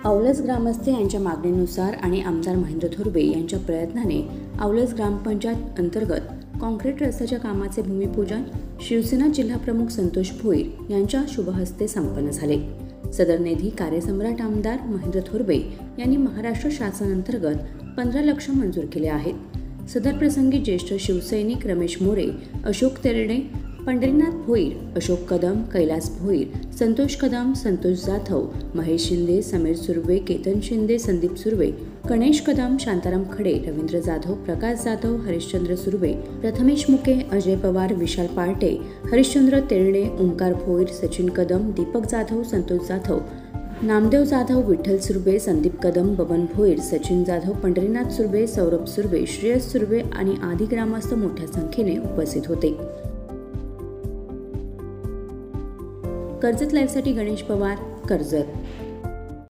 औलस ग्रामस्थ यांच्या मागणीनुसार आणि आमदार महेंद्र थोरवे यांच्या प्रयत्नाने औलस ग्रामपंचायत अंतर्गत कॉन्क्रीट रस्त्याच्या कामाचे भूमिपूजन शिवसेना जिल्हाप्रमुख संतोष भोईर यांच्या शुभहस्ते संपन्न झाले। सदर निधी कार्यसम्राट आमदार महेंद्र थोरवे यांनी महाराष्ट्र शासनांतर्गत 15 लाख मंजूर केले आहेत। सदर प्रसंगी ज्येष्ठ शिवसैनिक रमेश मोरे, अशोक तेरडे, पंढरीनाथ भोईर, अशोक कदम, कैलास भोईर, संतोष कदम, संतोष जाधव, महेश शिंदे, समीर सुर्वे, केतन शिंदे, संदीप सुर्वे, गणेश कदम, शांताराम खडे, रवींद्र जाधव, प्रकाश जाधव, हरिश्चंद्र सुर्वे, प्रथमेश मुके, अजय पवार, विशाल पार्टे, हरिश्चंद्र तेरडे, ओंकार भोईर, सचिन कदम, दीपक जाधव, संतोष जाधव, नामदेव जाधव, विठ्ठल सुर्वे, संदीप कदम, बबन भोईर, सचिन जाधव, पंढरीनाथ सुर्वे, सौरभ सुर्वे, श्रेयस सुर्वे आणि आदी ग्रामस्थ मोठ्या संख्येने उपस्थित होते। कर्जत लाईव्हसाठी गणेश पवार, कर्जत।